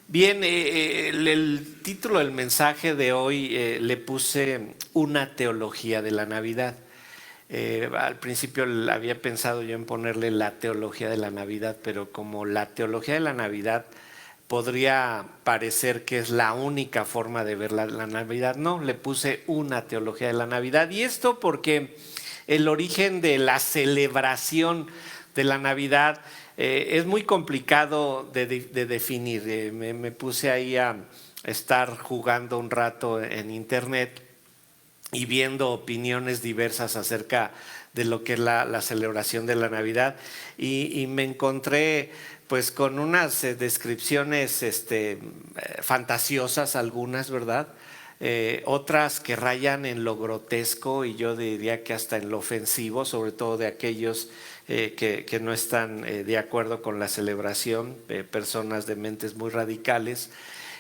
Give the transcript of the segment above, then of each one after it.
Bien, el título del mensaje de hoy le puse una teología de la Navidad. Al principio había pensado yo en ponerle la teología de la Navidad, pero como la teología de la Navidad podría parecer que es la única forma de ver la Navidad, no, le puse una teología de la Navidad. Y esto porque el origen de la celebración de la Navidad es muy complicado de definir. Me puse ahí a estar jugando un rato en internet y viendo opiniones diversas acerca de lo que es la celebración de la Navidad y me encontré pues con unas descripciones fantasiosas algunas, ¿verdad? Otras que rayan en lo grotesco y yo diría que hasta en lo ofensivo, sobre todo de aquellos que no están de acuerdo con la celebración, personas de mentes muy radicales.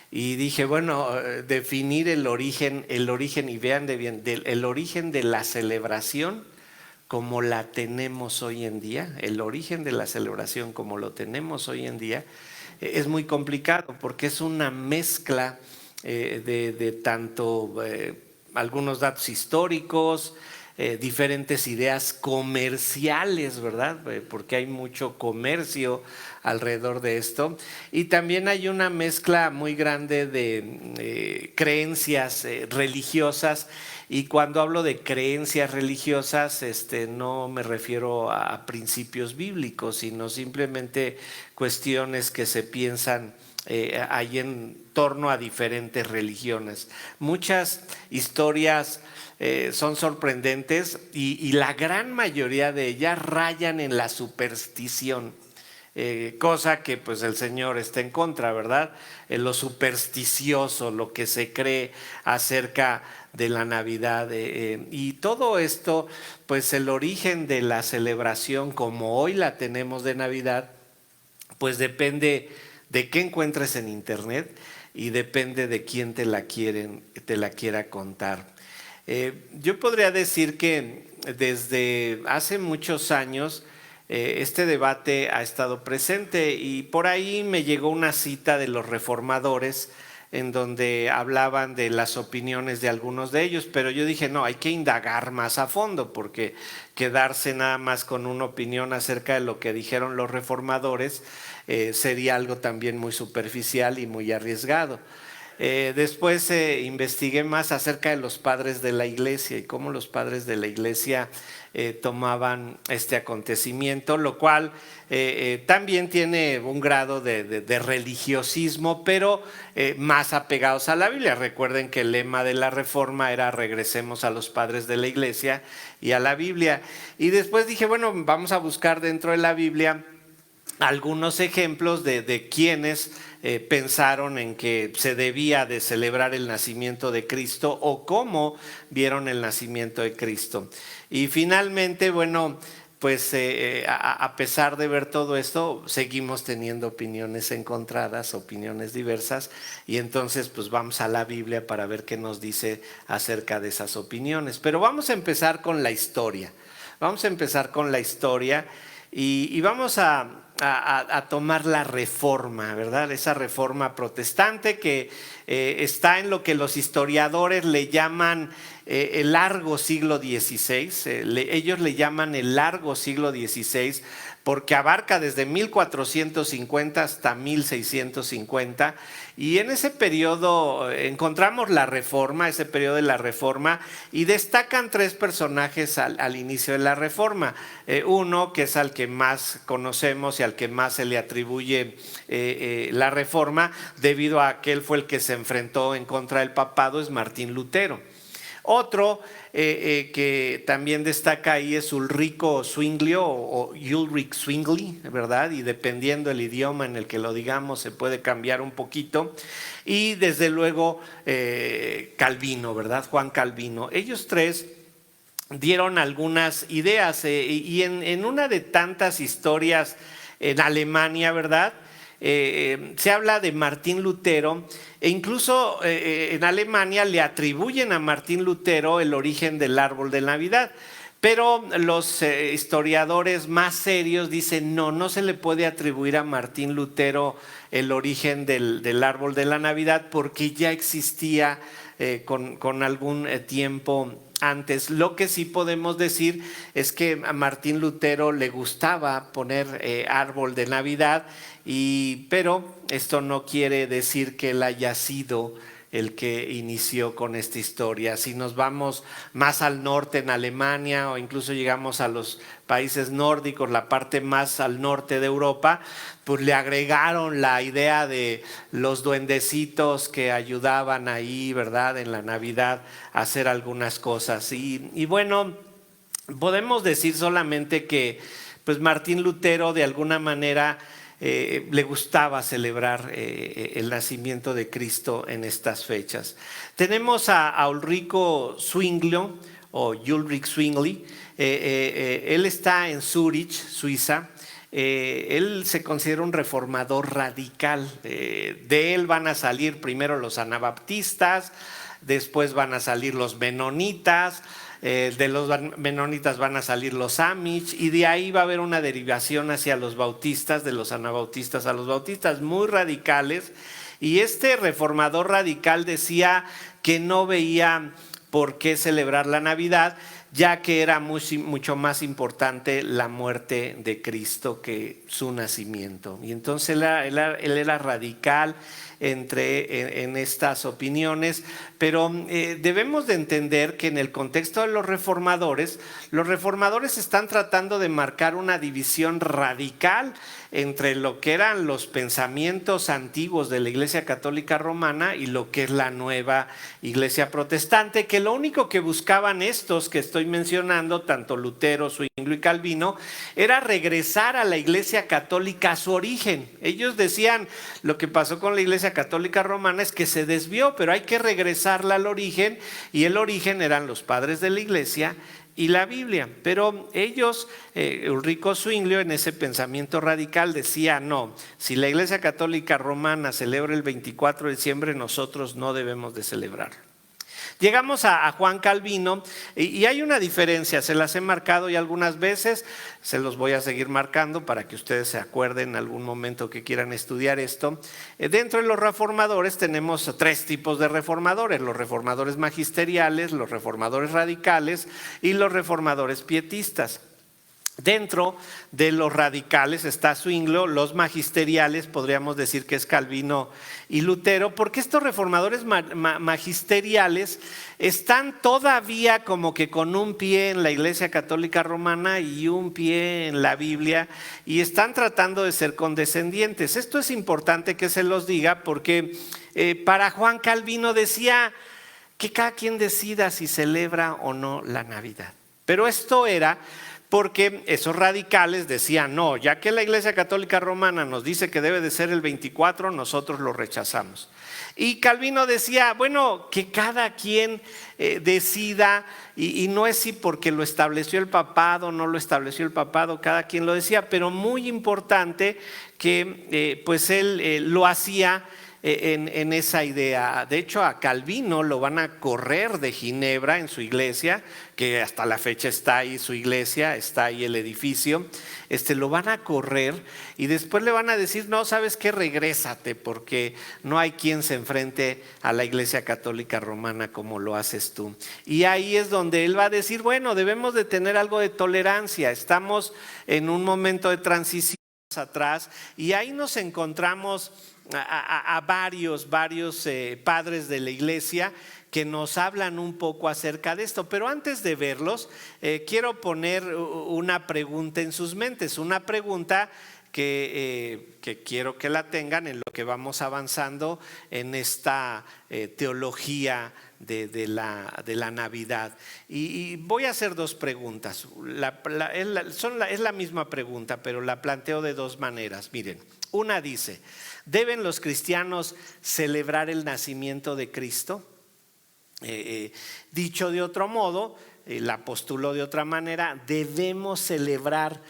Y dije, bueno, definir el origen y vean de bien, el origen de la celebración como la tenemos hoy en día, el origen de la celebración como lo tenemos hoy en día, es muy complicado porque es una mezcla de tanto algunos datos históricos, diferentes ideas comerciales, ¿verdad? Porque hay mucho comercio alrededor de esto. Y también hay una mezcla muy grande de creencias religiosas. Y cuando hablo de creencias religiosas, no me refiero a principios bíblicos, sino simplemente cuestiones que se piensan hay en torno a diferentes religiones. Muchas historias son sorprendentes y la gran mayoría de ellas rayan en la superstición. Cosa que pues el Señor está en contra, ¿verdad? Lo supersticioso, lo que se cree acerca de la Navidad y todo esto, pues el origen de la celebración como hoy la tenemos de Navidad, pues depende de qué encuentres en internet y depende de quién te la quiera contar. Yo podría decir que desde hace muchos años este debate ha estado presente y por ahí me llegó una cita de los reformadores en donde hablaban de las opiniones de algunos de ellos, pero yo dije, no, hay que indagar más a fondo porque quedarse nada más con una opinión acerca de lo que dijeron los reformadores sería algo también muy superficial y muy arriesgado. Después investigué más acerca de los padres de la iglesia y cómo los padres de la iglesia tomaban este acontecimiento, lo cual también tiene un grado de religiosismo, pero más apegados a la Biblia. Recuerden que el lema de la Reforma era regresemos a los padres de la iglesia y a la Biblia. Y después dije, bueno, vamos a buscar dentro de la Biblia algunos ejemplos de quienes pensaron en que se debía de celebrar el nacimiento de Cristo o cómo vieron el nacimiento de Cristo. Y finalmente, bueno, pues a pesar de ver todo esto, seguimos teniendo opiniones encontradas, opiniones diversas, y entonces pues vamos a la Biblia para ver qué nos dice acerca de esas opiniones. Pero vamos a empezar con la historia. Vamos a empezar con la historia y vamos a tomar la reforma, ¿verdad? Esa reforma protestante que está en lo que los historiadores le llaman el largo siglo XVI. Ellos le llaman el largo siglo XVI porque abarca desde 1450 hasta 1650 y en ese periodo encontramos la Reforma, ese periodo de la Reforma, y destacan tres personajes al inicio de la Reforma. Uno que es al que más conocemos y al que más se le atribuye la Reforma, debido a que él fue el que se enfrentó en contra del papado, es Martín Lutero. Otro que también destaca ahí es Ulrico Zwingli o Ulrich Zwingli, ¿verdad? Y dependiendo del idioma en el que lo digamos se puede cambiar un poquito. Y desde luego Calvino, ¿verdad? Juan Calvino. Ellos tres dieron algunas ideas y en una de tantas historias en Alemania, ¿verdad? Se habla de Martín Lutero e incluso en Alemania le atribuyen a Martín Lutero el origen del árbol de Navidad. Pero los historiadores más serios dicen no se le puede atribuir a Martín Lutero el origen del árbol de la Navidad porque ya existía con algún tiempo antes. Lo que sí podemos decir es que a Martín Lutero le gustaba poner árbol de Navidad, pero esto no quiere decir que él haya sido el que inició con esta historia. Si nos vamos más al norte en Alemania o incluso llegamos a los países nórdicos, la parte más al norte de Europa, pues le agregaron la idea de los duendecitos que ayudaban ahí, ¿verdad?, en la Navidad a hacer algunas cosas. Y bueno, podemos decir solamente que pues Martín Lutero de alguna manera le gustaba celebrar el nacimiento de Cristo en estas fechas. Tenemos a Ulrico Zwingli o Ulrich Zwingli. Él está en Zúrich, Suiza. Él se considera un reformador radical. De él van a salir primero los anabaptistas, después van a salir los menonitas. De los menonitas van a salir los Amish y de ahí va a haber una derivación hacia los bautistas, de los anabautistas a los bautistas, muy radicales. Y este reformador radical decía que no veía por qué celebrar la Navidad, ya que era mucho más importante la muerte de Cristo que su nacimiento. Y entonces él era radical en estas opiniones, pero debemos de entender que en el contexto de los reformadores están tratando de marcar una división radical entre lo que eran los pensamientos antiguos de la Iglesia Católica Romana y lo que es la nueva Iglesia Protestante, que lo único que buscaban estos que estoy mencionando, tanto Lutero, Zwingli y Calvino, era regresar a la Iglesia Católica a su origen. Ellos decían, lo que pasó con la Iglesia Católica Romana es que se desvió, pero hay que regresarla al origen, y el origen eran los padres de la Iglesia y la Biblia. Pero ellos, Ulrico Zwingli, en ese pensamiento radical decía, no, si la Iglesia Católica Romana celebra el 24 de diciembre, nosotros no debemos de celebrar. Llegamos a Juan Calvino y hay una diferencia, se las he marcado y algunas veces se los voy a seguir marcando para que ustedes se acuerden en algún momento que quieran estudiar esto. Dentro de los reformadores tenemos tres tipos de reformadores: los reformadores magisteriales, los reformadores radicales y los reformadores pietistas. Dentro de los radicales está Zwingli, los magisteriales podríamos decir que es Calvino y Lutero, porque estos reformadores magisteriales están todavía como que con un pie en la Iglesia Católica Romana y un pie en la Biblia, y están tratando de ser condescendientes. Esto es importante que se los diga porque para Juan Calvino decía que cada quien decida si celebra o no la Navidad. Pero esto era porque esos radicales decían, no, ya que la Iglesia Católica Romana nos dice que debe de ser el 24, nosotros lo rechazamos. Y Calvino decía, bueno, que cada quien decida, y no es si porque lo estableció el papado, no lo estableció el papado, cada quien lo decía, pero muy importante que pues él lo hacía en esa idea. De hecho, a Calvino lo van a correr de Ginebra en su iglesia, que hasta la fecha está ahí su iglesia, está ahí el edificio. Lo van a correr y después le van a decir, no, ¿sabes qué? Regrésate, porque no hay quien se enfrente a la Iglesia Católica Romana como lo haces tú. Y ahí es donde él va a decir, bueno, debemos de tener algo de tolerancia, estamos en un momento de transición atrás, y ahí nos encontramos a varios padres de la iglesia que nos hablan un poco acerca de esto. Pero antes de verlos, quiero poner una pregunta en sus mentes, una pregunta que quiero que la tengan en lo que vamos avanzando en esta teología de la Navidad. Y voy a hacer dos preguntas. Es la misma pregunta, pero la planteo de dos maneras. Miren, una dice, ¿deben los cristianos celebrar el nacimiento de Cristo? Dicho de otro modo, la postuló de otra manera, ¿debemos celebrar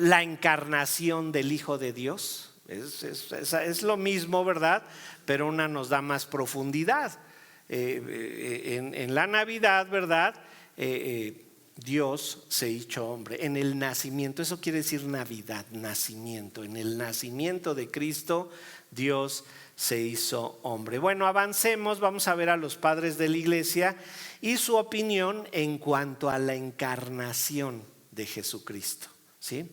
la encarnación del Hijo de Dios? Es lo mismo, ¿verdad? Pero una nos da más profundidad. En la Navidad, ¿verdad? Dios se hizo hombre. En el nacimiento, eso quiere decir Navidad, nacimiento. En el nacimiento de Cristo, Dios se hizo hombre. Bueno, avancemos, vamos a ver a los padres de la iglesia y su opinión en cuanto a la encarnación de Jesucristo, ¿sí?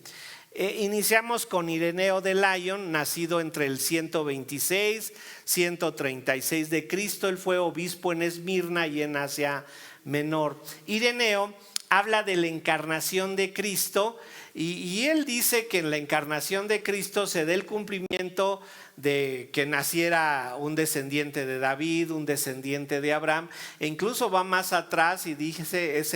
Iniciamos con Ireneo de Lyon, nacido entre el 126 136 de Cristo. Él fue obispo en Esmirna y en Asia Menor. Ireneo habla de la encarnación de Cristo y él dice que en la encarnación de Cristo se da el cumplimiento de que naciera un descendiente de David, un descendiente de Abraham, e incluso va más atrás y dice es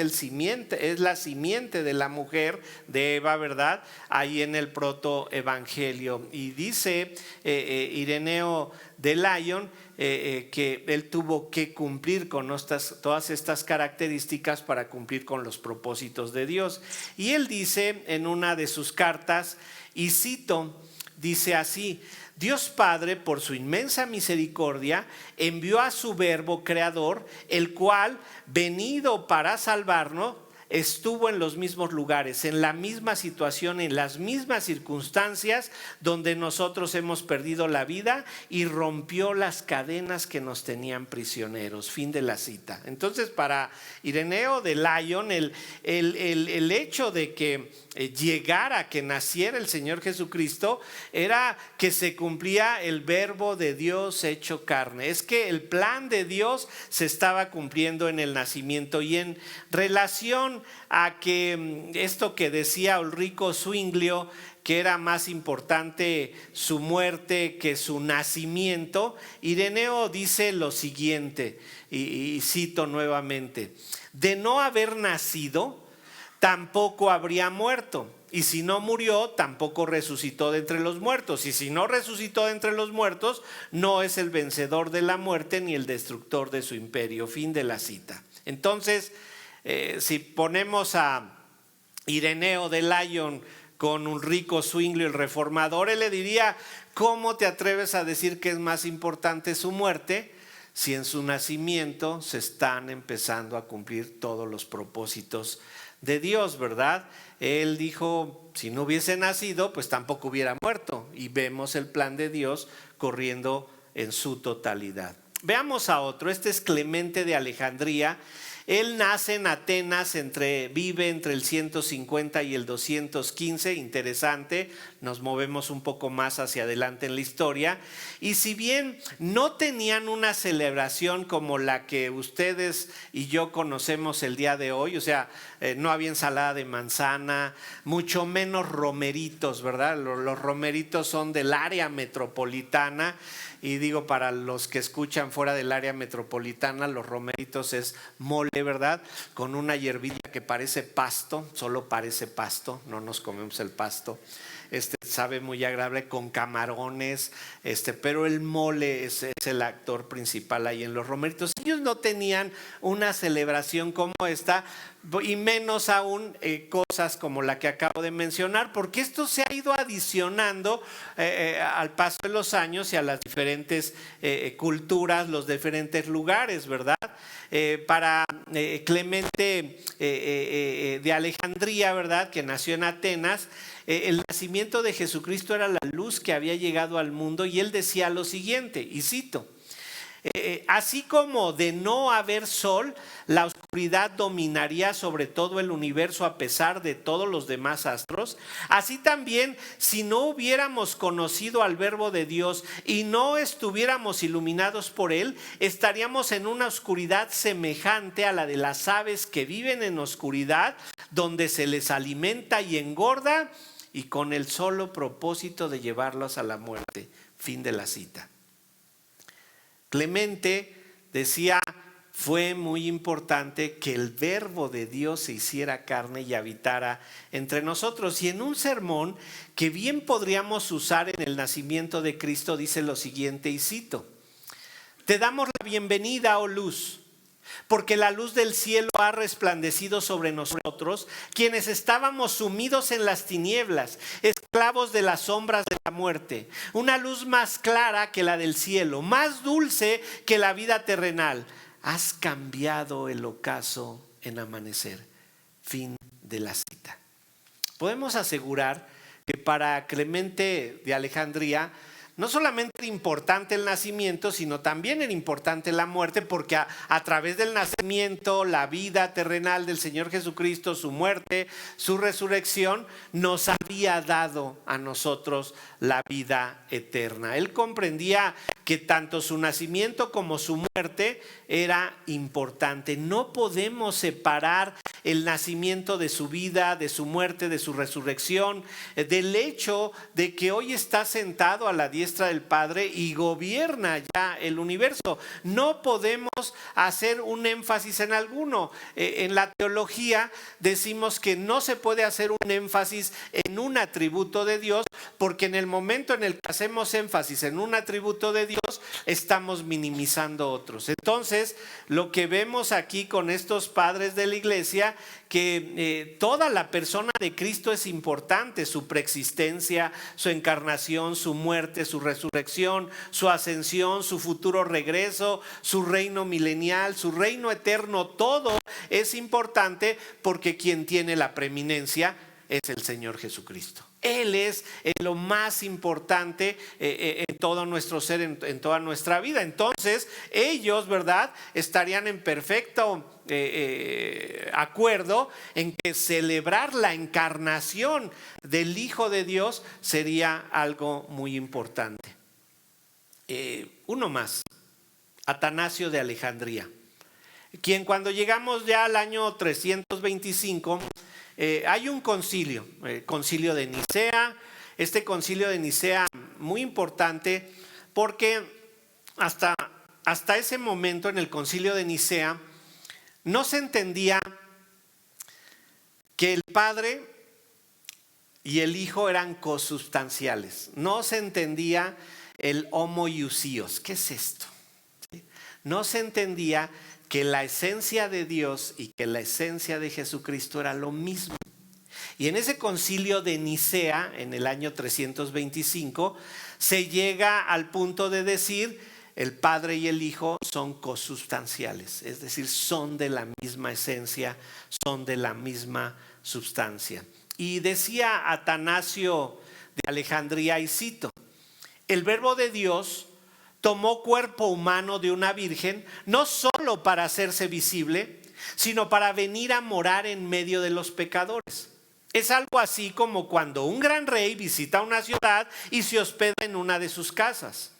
la simiente de la mujer de Eva, ¿verdad? Ahí en el protoevangelio. Y dice Ireneo de Lyon que él tuvo que cumplir con todas estas características para cumplir con los propósitos de Dios. Y él dice en una de sus cartas, y cito, dice así: Dios Padre, por su inmensa misericordia, envió a su Verbo Creador, el cual, venido para salvarnos, estuvo en los mismos lugares, en la misma situación, en las mismas circunstancias donde nosotros hemos perdido la vida, y rompió las cadenas que nos tenían prisioneros. Fin de la cita. Entonces, para Ireneo de Lyon, el hecho de que llegara, que naciera el Señor Jesucristo, era que se cumplía el verbo de Dios hecho carne. Es que el plan de Dios se estaba cumpliendo en el nacimiento. Y en relación a que esto que decía Ulrico Zwinglio, que era más importante su muerte que su nacimiento, Ireneo dice lo siguiente, y cito nuevamente: de no haber nacido, tampoco habría muerto, y si no murió, tampoco resucitó de entre los muertos, y si no resucitó de entre los muertos, no es el vencedor de la muerte ni el destructor de su imperio. Fin de la cita. Entonces, si ponemos a Ireneo de Lyon con Ulrico Zwinglio, el reformador, él le diría: ¿cómo te atreves a decir que es más importante su muerte si en su nacimiento se están empezando a cumplir todos los propósitos de Dios, ¿verdad? Él dijo: si no hubiese nacido, pues tampoco hubiera muerto, y vemos el plan de Dios corriendo en su totalidad. Veamos a otro. Este es Clemente de Alejandría. Él nace en Atenas, vive entre el 150 y el 215, interesante, nos movemos un poco más hacia adelante en la historia. Y si bien no tenían una celebración como la que ustedes y yo conocemos el día de hoy, o sea, no había ensalada de manzana, mucho menos romeritos, ¿verdad? Los romeritos son del área metropolitana. Y digo, para los que escuchan fuera del área metropolitana, los romeritos es mole, ¿verdad? Con una hierbilla que parece pasto, solo parece pasto, no nos comemos el pasto. Sabe muy agradable, con camarones, pero el mole es el actor principal ahí en los romeritos. Ellos no tenían una celebración como esta, y menos aún cosas como la que acabo de mencionar, porque esto se ha ido adicionando al paso de los años y a las diferentes culturas, los diferentes lugares, ¿verdad? Para Clemente de Alejandría, ¿verdad?, que nació en Atenas, el nacimiento de Jesucristo era la luz que había llegado al mundo, y él decía lo siguiente, y cito: así como de no haber sol, la oscuridad dominaría sobre todo el universo a pesar de todos los demás astros, así también, si no hubiéramos conocido al Verbo de Dios y no estuviéramos iluminados por él, estaríamos en una oscuridad semejante a la de las aves que viven en oscuridad, donde se les alimenta y engorda, y con el solo propósito de llevarlos a la muerte. Fin de la cita. Clemente decía: fue muy importante que el Verbo de Dios se hiciera carne y habitara entre nosotros. Y en un sermón que bien podríamos usar en el nacimiento de Cristo, dice lo siguiente, y cito: te damos la bienvenida, oh luz, porque la luz del cielo ha resplandecido sobre nosotros, quienes estábamos sumidos en las tinieblas, esclavos de las sombras de la muerte. Una luz más clara que la del cielo, más dulce que la vida terrenal. Has cambiado el ocaso en amanecer. Fin de la cita. Podemos asegurar que para Clemente de Alejandría no solamente era importante el nacimiento, sino también era importante la muerte, porque a través del nacimiento, la vida terrenal del Señor Jesucristo, su muerte, su resurrección, nos había dado a nosotros la vida eterna. Él comprendía que tanto su nacimiento como su muerte era importante. No podemos separar el nacimiento de su vida, de su muerte, de su resurrección, del hecho de que hoy está sentado a la diestra del Padre y gobierna ya el universo. No podemos hacer un énfasis en alguno. En la teología decimos que no se puede hacer un énfasis en un atributo de Dios, porque en el momento en el que hacemos énfasis en un atributo de Dios, estamos minimizando otros. Entonces, lo que vemos aquí con estos padres de la iglesia, que toda la persona de Cristo es importante: su preexistencia, su encarnación, su muerte, su resurrección, su ascensión, su futuro regreso, su reino milenial, su reino eterno. Todo es importante, porque quien tiene la preeminencia es el Señor Jesucristo. Él es lo más importante en todo nuestro ser, en toda nuestra vida. Entonces ellos, ¿verdad?, estarían en perfecto acuerdo en que celebrar la encarnación del Hijo de Dios sería algo muy importante. Uno más, Atanasio de Alejandría, quien, cuando llegamos ya al año 325, hay un concilio, el concilio de Nicea. Este concilio de Nicea, muy importante, porque hasta ese momento, en el concilio de Nicea, no se entendía que el Padre y el Hijo eran consubstanciales. No se entendía el homoiousios. ¿Qué es esto? No se entendía que la esencia de Dios y que la esencia de Jesucristo era lo mismo. Y en ese concilio de Nicea, en el año 325, se llega al punto de decir: el Padre y el Hijo son consubstanciales, es decir, son de la misma esencia, son de la misma sustancia. Y decía Atanasio de Alejandría, y cito: el Verbo de Dios tomó cuerpo humano de una virgen, no solo para hacerse visible, sino para venir a morar en medio de los pecadores. Es algo así como cuando un gran rey visita una ciudad y se hospeda en una de sus casas.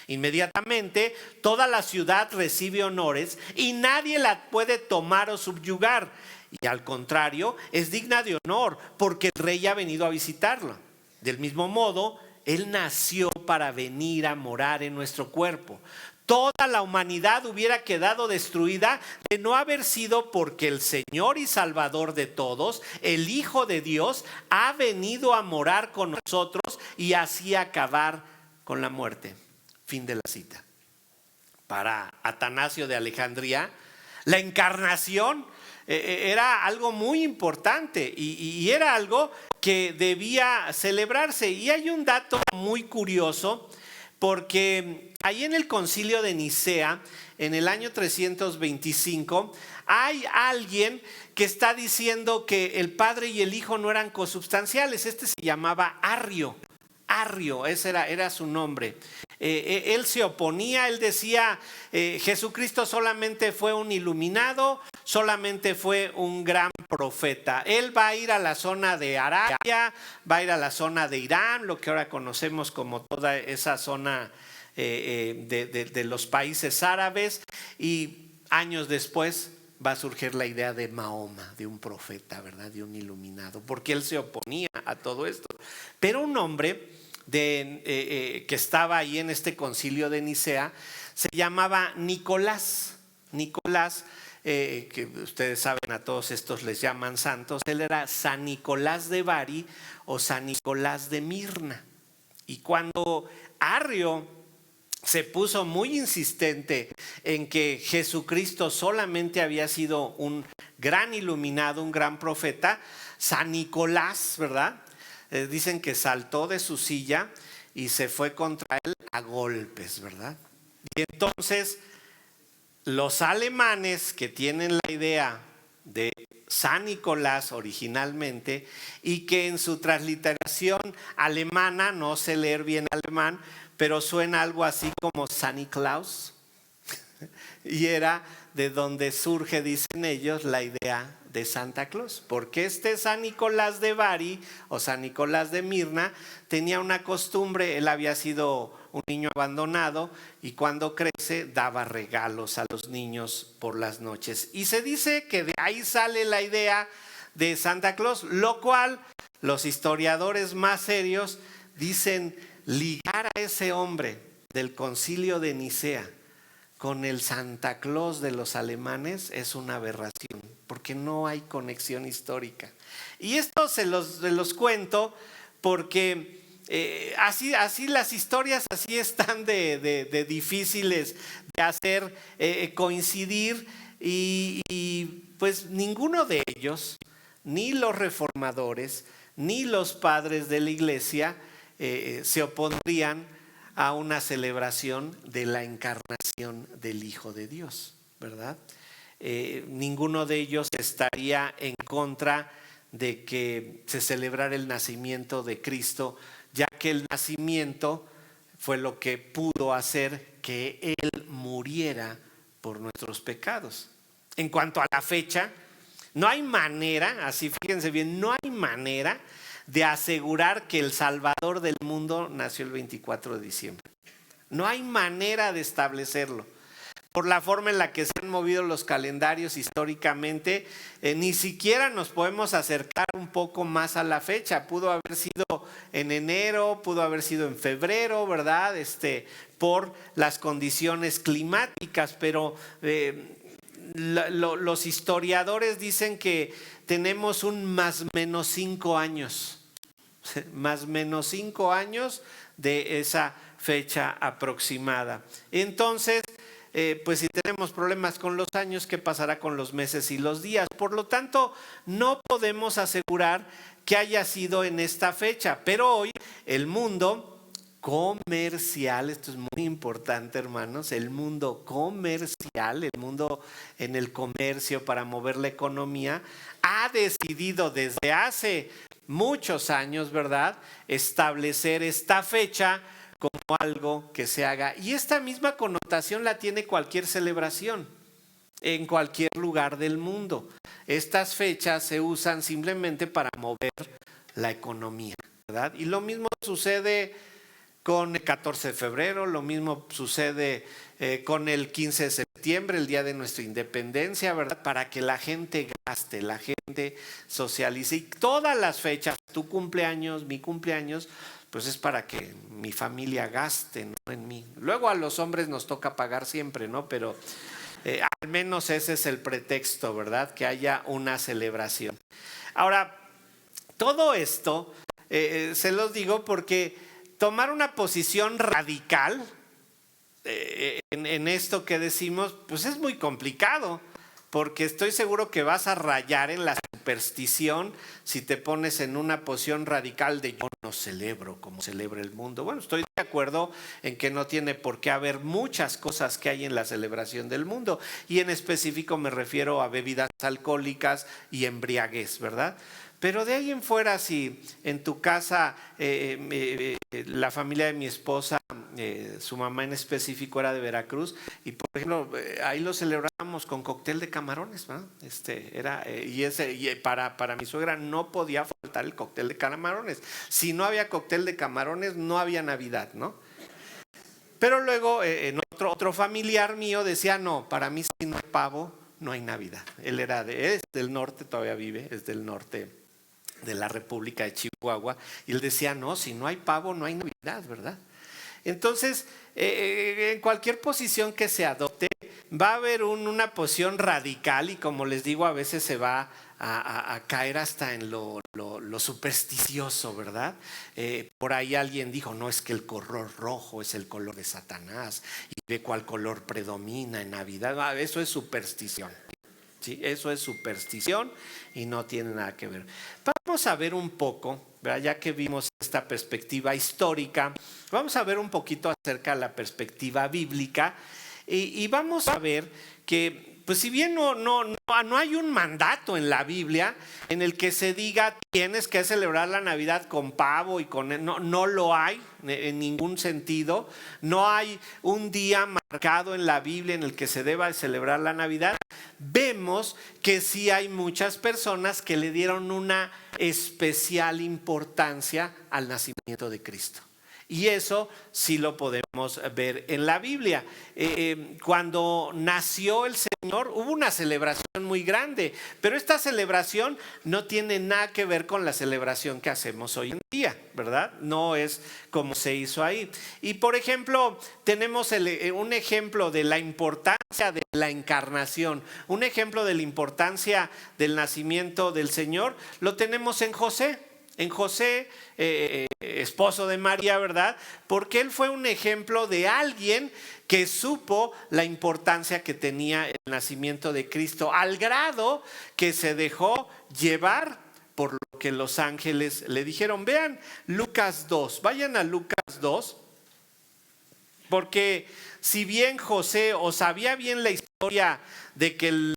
Inmediatamente toda la ciudad recibe honores y nadie la puede tomar o subyugar. Y al contrario, es digna de honor, porque el rey ha venido a visitarla. Del mismo modo, Él nació para venir a morar en nuestro cuerpo. Toda la humanidad hubiera quedado destruida de no haber sido porque el Señor y Salvador de todos, el Hijo de Dios, ha venido a morar con nosotros y así acabar con la muerte. Fin de la cita. Para Atanasio de Alejandría, la encarnación era algo muy importante y era algo que debía celebrarse. Y hay un dato muy curioso, porque ahí en el concilio de Nicea, en el año 325, hay alguien que está diciendo que el Padre y el Hijo no eran consubstanciales. Este se llamaba Arrio. Arrio, ese era su nombre. Él se oponía, él decía: Jesucristo solamente fue un iluminado, solamente fue un gran profeta. Él va a ir a la zona de Arabia, va a ir a la zona de Irán, lo que ahora conocemos como toda esa zona de los países árabes, y años después va a surgir la idea de Mahoma, de un profeta, ¿verdad?, de un iluminado, porque él se oponía a todo esto. Pero un hombre que estaba ahí en este concilio de Nicea se llamaba Nicolás. Nicolás, que ustedes saben, a todos estos les llaman santos. Él era San Nicolás de Bari o San Nicolás de Mirna. Y cuando Arrio se puso muy insistente en que Jesucristo solamente había sido un gran iluminado, un gran profeta, San Nicolás, ¿verdad?, dicen que saltó de su silla y se fue contra él a golpes, ¿verdad? Y entonces los alemanes, que tienen la idea de San Nicolás originalmente, y que en su transliteración alemana, no sé leer bien alemán, pero suena algo así como Santa Claus, y era de donde surge, dicen ellos, la idea de Santa Claus, porque este San Nicolás de Bari o San Nicolás de Mirna tenía una costumbre. Él había sido un niño abandonado y cuando crece daba regalos a los niños por las noches, y se dice que de ahí sale la idea de Santa Claus, lo cual los historiadores más serios dicen: ligar a ese hombre del Concilio de Nicea con el Santa Claus de los alemanes es una aberración, porque no hay conexión histórica. Y esto se los cuento porque así las historias así están de difíciles de hacer coincidir, y pues ninguno de ellos, ni los reformadores, ni los padres de la iglesia se opondrían a una celebración de la encarnación del Hijo de Dios, ¿verdad? Ninguno de ellos estaría en contra de que se celebrara el nacimiento de Cristo, ya que el nacimiento fue lo que pudo hacer que Él muriera por nuestros pecados. En cuanto a la fecha, no hay manera, así fíjense bien, no hay manera de asegurar que el Salvador del mundo nació el 24 de diciembre. No hay manera de establecerlo. Por la forma en la que se han movido los calendarios históricamente, ni siquiera nos podemos acercar un poco más a la fecha. Pudo haber sido en enero, pudo haber sido en febrero, ¿verdad? Por las condiciones climáticas, pero los historiadores dicen que tenemos un más menos 5 años. Más menos 5 años de esa fecha aproximada. Entonces, pues si tenemos problemas con los años, ¿qué pasará con los meses y los días? Por lo tanto, no podemos asegurar que haya sido en esta fecha, pero hoy el mundo comercial, esto es muy importante, hermanos, el mundo comercial, el mundo en el comercio para mover la economía, ha decidido desde hace muchos años, ¿verdad?, establecer esta fecha como algo que se haga. Y esta misma connotación la tiene cualquier celebración en cualquier lugar del mundo. Estas fechas se usan simplemente para mover la economía, ¿verdad? Y lo mismo sucede con el 14 de febrero, lo mismo sucede con el 15 de septiembre, el día de nuestra independencia, ¿verdad? Para que la gente gaste, la gente socialice. Y todas las fechas, tu cumpleaños, mi cumpleaños, pues es para que mi familia gaste, ¿no?, en mí. Luego a los hombres nos toca pagar siempre, ¿no? Pero al menos ese es el pretexto, ¿verdad? Que haya una celebración. Ahora, todo esto se los digo porque tomar una posición radical en esto que decimos, pues es muy complicado, porque estoy seguro que vas a rayar en la superstición si te pones en una posición radical de yo no celebro como celebra el mundo. Bueno, estoy de acuerdo en que no tiene por qué haber muchas cosas que hay en la celebración del mundo, y en específico me refiero a bebidas alcohólicas y embriaguez, ¿verdad? Pero de ahí en fuera, si en tu casa la familia de mi esposa, su mamá en específico era de Veracruz, y por ejemplo ahí lo celebrábamos con cóctel de camarones, ¿no? Y para mi suegra no podía faltar el cóctel de camarones. Si no había cóctel de camarones, no había Navidad, ¿no? Pero luego en otro familiar mío decía, no, para mí si no hay pavo, no hay Navidad. Él es del norte, todavía vive, es del norte de la República de Chihuahua, y él decía, no, si no hay pavo, no hay Navidad, ¿verdad? Entonces, en cualquier posición que se adopte, va a haber una posición radical, y como les digo, a veces se va a caer hasta en lo supersticioso, ¿verdad? Por ahí alguien dijo, no, es que el color rojo es el color de Satanás, y ve cuál color predomina en Navidad. Eso es superstición. Sí, eso es superstición y no tiene nada que ver. Vamos a ver un poco, ¿verdad? Ya que vimos esta perspectiva histórica, vamos a ver un poquito acerca de la perspectiva bíblica, y vamos a ver que pues si bien no hay un mandato en la Biblia en el que se diga tienes que celebrar la Navidad con pavo y con... No lo hay en ningún sentido. No hay un día marcado en la Biblia en el que se deba celebrar la Navidad. Vemos que sí hay muchas personas que le dieron una especial importancia al nacimiento de Cristo. Y eso sí lo podemos ver en la Biblia. Cuando nació el Señor hubo una celebración muy grande, pero esta celebración no tiene nada que ver con la celebración que hacemos hoy en día, ¿verdad? No es como se hizo ahí. Y por ejemplo, tenemos un ejemplo de la importancia de la encarnación, un ejemplo de la importancia del nacimiento del Señor, lo tenemos en José. En José, esposo de María, ¿verdad? Porque él fue un ejemplo de alguien que supo la importancia que tenía el nacimiento de Cristo, al grado que se dejó llevar por lo que los ángeles le dijeron. Vean Lucas 2, vayan a Lucas 2, porque si bien José o sabía bien la historia de que el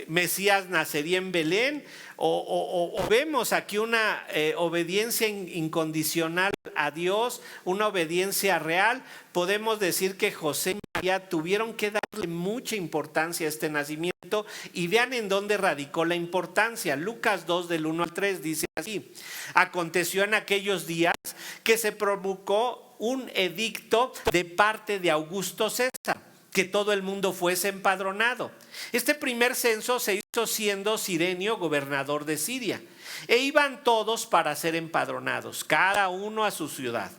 Mesías nacería en Belén, o vemos aquí una obediencia incondicional a Dios, una obediencia real, podemos decir que José y María tuvieron que darle mucha importancia a este nacimiento, y vean en dónde radicó la importancia. Lucas 2 del 1 al 3 dice así: aconteció en aquellos días que se promulgó un edicto de parte de Augusto César, que todo el mundo fuese empadronado. Este primer censo se hizo siendo Cirenio gobernador de Siria, e iban todos para ser empadronados, cada uno a su ciudad.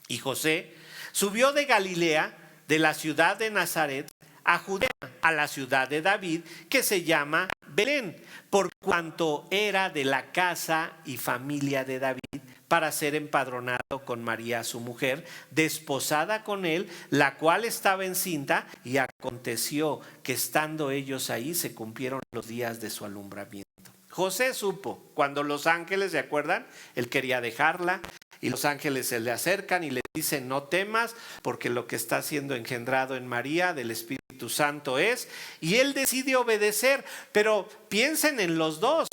Y José subió de Galilea, de la ciudad de Nazaret, a Judea, a la ciudad de David, que se llama Belén, por cuanto era de la casa y familia de David, para ser empadronado con María su mujer, desposada con él, la cual estaba encinta. Y aconteció que estando ellos ahí se cumplieron los días de su alumbramiento. José supo cuando los ángeles, ¿se acuerdan? Él quería dejarla y los ángeles se le acercan y le dicen: no temas, porque lo que está siendo engendrado en María del Espíritu Santo es. Y él decide obedecer. Pero piensen en los dos.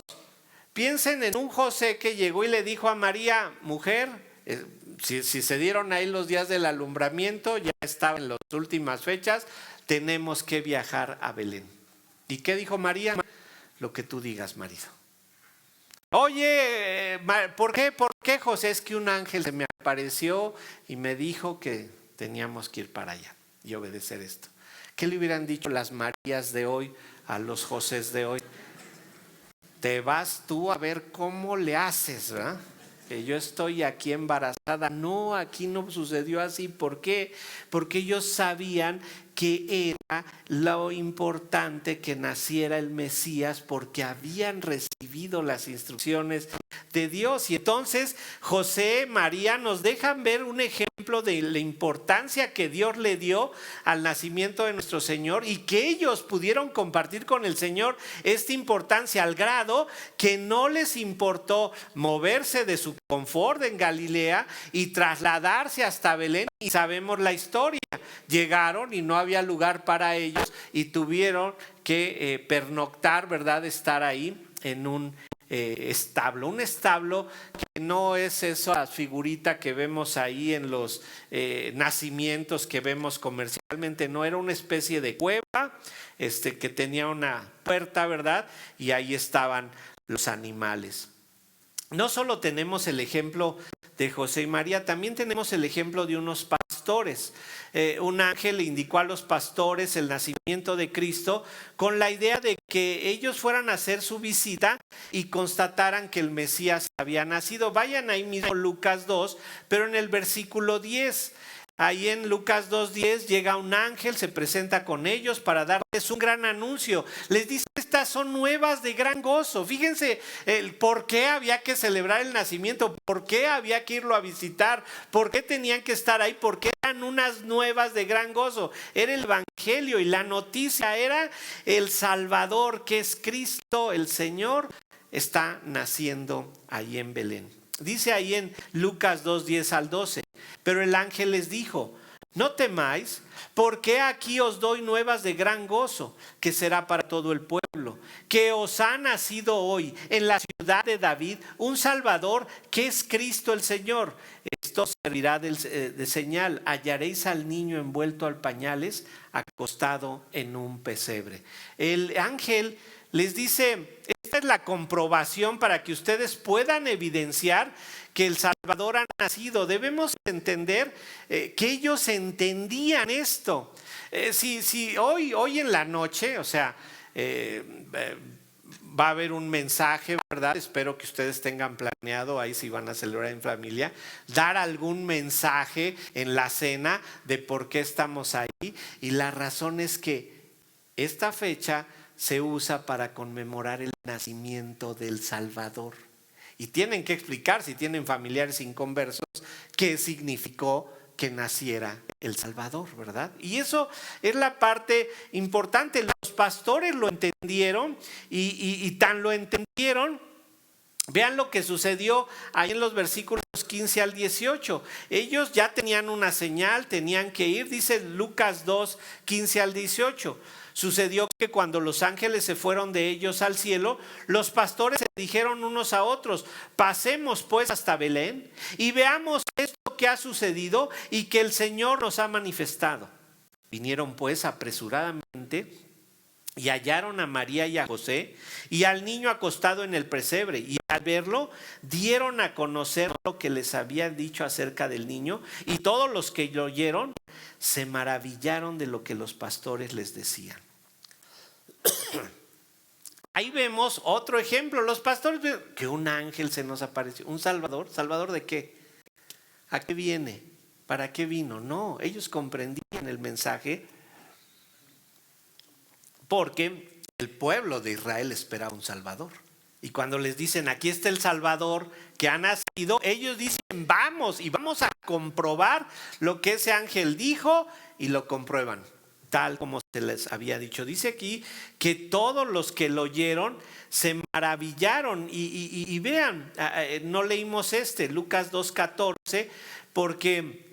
Piensen en un José que llegó y le dijo a María: mujer, si se dieron ahí los días del alumbramiento, ya estaba en las últimas fechas, tenemos que viajar a Belén. ¿Y qué dijo María? Lo que tú digas, marido. Oye, ¿por qué, José? Es que un ángel se me apareció y me dijo que teníamos que ir para allá y obedecer esto. ¿Qué le hubieran dicho las Marías de hoy a los Josés de hoy? Te vas tú a ver cómo le haces, ¿verdad? Que yo estoy aquí embarazada. No, aquí no sucedió así. ¿Por qué? Porque ellos sabían que era lo importante que naciera el Mesías, porque habían recibido las instrucciones de Dios. Y entonces José, María nos dejan ver un ejemplo de la importancia que Dios le dio al nacimiento de nuestro Señor, y que ellos pudieron compartir con el Señor esta importancia al grado que no les importó moverse de su confort en Galilea y trasladarse hasta Belén. Y sabemos la historia. Llegaron y no había lugar para ellos y tuvieron que pernoctar, ¿verdad? Estar ahí en un establo. Un establo que no es esa figurita que vemos ahí en los nacimientos que vemos comercialmente. No, era una especie de cueva que tenía una puerta, ¿verdad? Y ahí estaban los animales. No solo tenemos el ejemplo de José y María, también tenemos el ejemplo de unos pastores. Un ángel le indicó a los pastores el nacimiento de Cristo con la idea de que ellos fueran a hacer su visita y constataran que el Mesías había nacido. Vayan ahí mismo Lucas 2, pero en el versículo 10. Ahí en Lucas 2:10 llega un ángel, se presenta con ellos para darles un gran anuncio. Les dice: estas son nuevas de gran gozo. Fíjense por qué había que celebrar el nacimiento, por qué había que irlo a visitar, por qué tenían que estar ahí, por qué eran unas nuevas de gran gozo. Era el evangelio, y la noticia era el Salvador, que es Cristo el Señor, está naciendo ahí en Belén. Dice ahí en Lucas 2:10 al 12: pero el ángel les dijo: no temáis, porque aquí os doy nuevas de gran gozo, que será para todo el pueblo, que os ha nacido hoy en la ciudad de David un Salvador, que es Cristo el Señor. Esto servirá de señal: hallaréis al niño envuelto al pañales, acostado en un pesebre. El ángel les dice: esta es la comprobación para que ustedes puedan evidenciar que el Salvador ha nacido. Debemos entender que ellos entendían esto. Si hoy en la noche, o sea, va a haber un mensaje, ¿verdad? Espero que ustedes tengan planeado, ahí si van a celebrar en familia, dar algún mensaje en la cena de por qué estamos ahí. Y la razón es que esta fecha se usa para conmemorar el nacimiento del Salvador. Y tienen que explicar, si tienen familiares inconversos, qué significó que naciera el Salvador, ¿verdad? Y eso es la parte importante. Los pastores lo entendieron y tan lo entendieron. Vean lo que sucedió ahí en los versículos 15 al 18. Ellos ya tenían una señal, tenían que ir. Dice Lucas 2, 15 al 18. Sucedió que cuando los ángeles se fueron de ellos al cielo, los pastores se dijeron unos a otros: pasemos pues hasta Belén y veamos esto que ha sucedido y que el Señor nos ha manifestado. Vinieron pues apresuradamente y hallaron a María y a José y al niño acostado en el pesebre, y al verlo dieron a conocer lo que les habían dicho acerca del niño, y todos los que lo oyeron se maravillaron de lo que los pastores les decían. Ahí vemos otro ejemplo. Los pastores ven que un ángel se nos apareció, un Salvador. ¿Salvador de qué? ¿A qué viene? ¿Para qué vino? No, ellos comprendían el mensaje, porque el pueblo de Israel esperaba un Salvador. Y cuando les dicen: aquí está el Salvador que ha nacido, ellos dicen: vamos y vamos a comprobar lo que ese ángel dijo, y lo comprueban, tal como se les había dicho. Dice aquí que todos los que lo oyeron se maravillaron. Y vean, no leímos Lucas 2:14, porque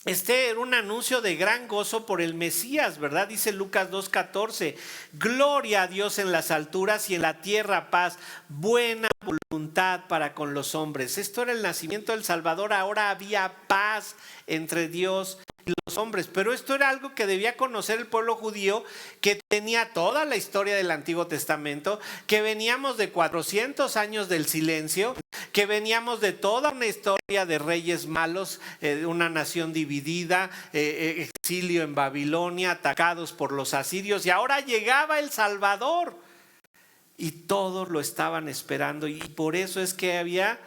este era un anuncio de gran gozo por el Mesías, ¿verdad? Dice Lucas 2:14: gloria a Dios en las alturas y en la tierra paz, buena voluntad para con los hombres. Esto era el nacimiento del Salvador. Ahora había paz entre Dios y los hombres. Pero esto era algo que debía conocer el pueblo judío, que tenía toda la historia del Antiguo Testamento, que veníamos de 400 años del silencio, que veníamos de toda una historia de reyes malos, una nación dividida, exilio en Babilonia, atacados por los asirios, y ahora llegaba el Salvador y todos lo estaban esperando. Y por eso es que había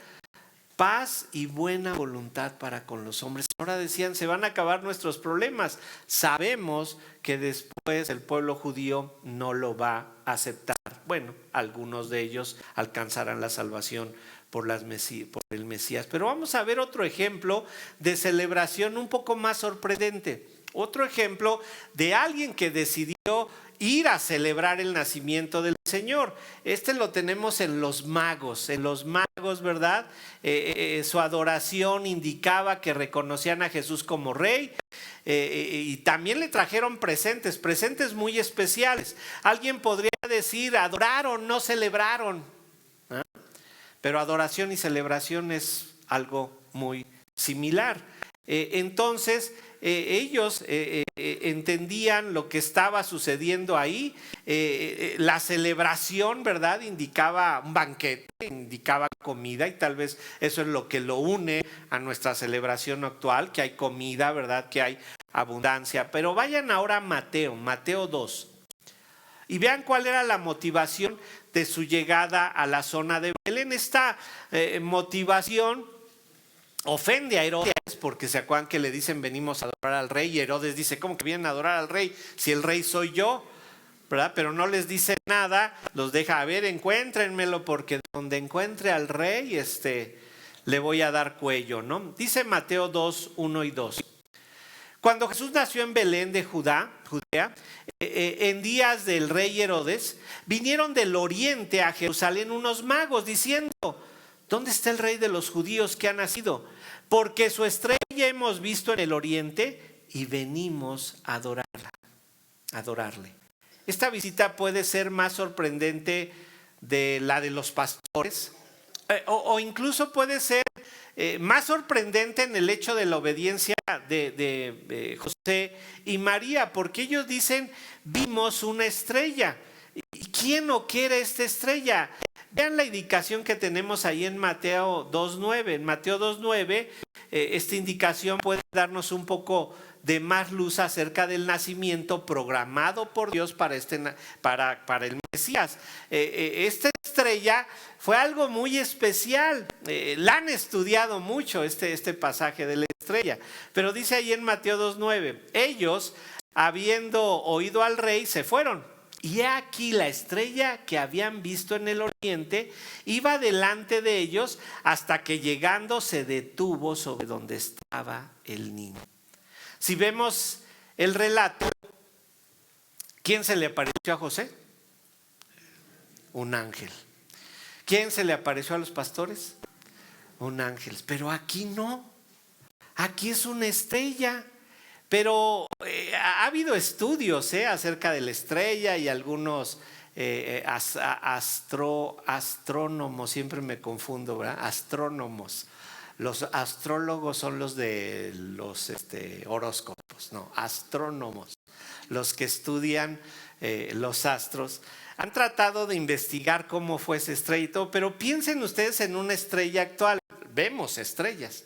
paz y buena voluntad para con los hombres. Ahora decían: se van a acabar nuestros problemas. Sabemos que después el pueblo judío no lo va a aceptar. Bueno, algunos de ellos alcanzarán la salvación por el Mesías. Pero vamos a ver otro ejemplo de celebración un poco más sorprendente. Otro ejemplo de alguien que decidió ir a celebrar el nacimiento del Señor. Lo tenemos en los magos. En los magos, ¿verdad? Su adoración indicaba que reconocían a Jesús como rey, y también le trajeron presentes muy especiales. Alguien podría decir: adoraron, no celebraron. Pero adoración y celebración es algo muy similar. Entonces ellos entendían lo que estaba sucediendo ahí. La celebración, ¿verdad?, indicaba un banquete, indicaba comida, y tal vez eso es lo que lo une a nuestra celebración actual, que hay comida, ¿verdad?, que hay abundancia. Pero vayan ahora a Mateo 2, y vean cuál era la motivación de su llegada a la zona de Belén. Esta motivación ofende a Herodes, porque se acuerdan que le dicen: venimos a adorar al rey. Y Herodes dice: ¿cómo que vienen a adorar al rey si el rey soy yo? ¿Verdad? Pero no les dice nada, los deja: a ver, encuéntrenmelo, porque donde encuentre al rey, le voy a dar cuello, ¿no? Dice Mateo 2, 1 y 2. Cuando Jesús nació en Belén de Judea, en días del rey Herodes, vinieron del oriente a Jerusalén unos magos diciendo: ¿dónde está el rey de los judíos que ha nacido? Porque su estrella hemos visto en el oriente y venimos a adorarle. Esta visita puede ser más sorprendente de la de los pastores, o incluso puede ser más sorprendente en el hecho de la obediencia de José y María, porque ellos dicen, vimos una estrella. ¿Y quién o qué era esta estrella? Vean la indicación que tenemos ahí en Mateo 2.9. En Mateo 2.9, esta indicación puede darnos un poco de más luz acerca del nacimiento programado por Dios para el Mesías. Esta estrella fue algo muy especial. La han estudiado mucho este pasaje de la estrella. Pero dice ahí en Mateo 2.9, ellos, habiendo oído al rey, se fueron. Y he aquí la estrella que habían visto en el oriente iba delante de ellos hasta que llegando se detuvo sobre donde estaba el niño. Si vemos el relato, ¿quién se le apareció a José? Un ángel. ¿Quién se le apareció a los pastores? Un ángel. Pero aquí no. Aquí es una estrella. Pero ha habido estudios acerca de la estrella y algunos astrónomos, siempre me confundo, ¿verdad? Astrónomos. Los astrólogos son los de los horóscopos, no, astrónomos, los que estudian los astros. Han tratado de investigar cómo fue esa estrella y todo, pero piensen ustedes en una estrella actual. Vemos estrellas,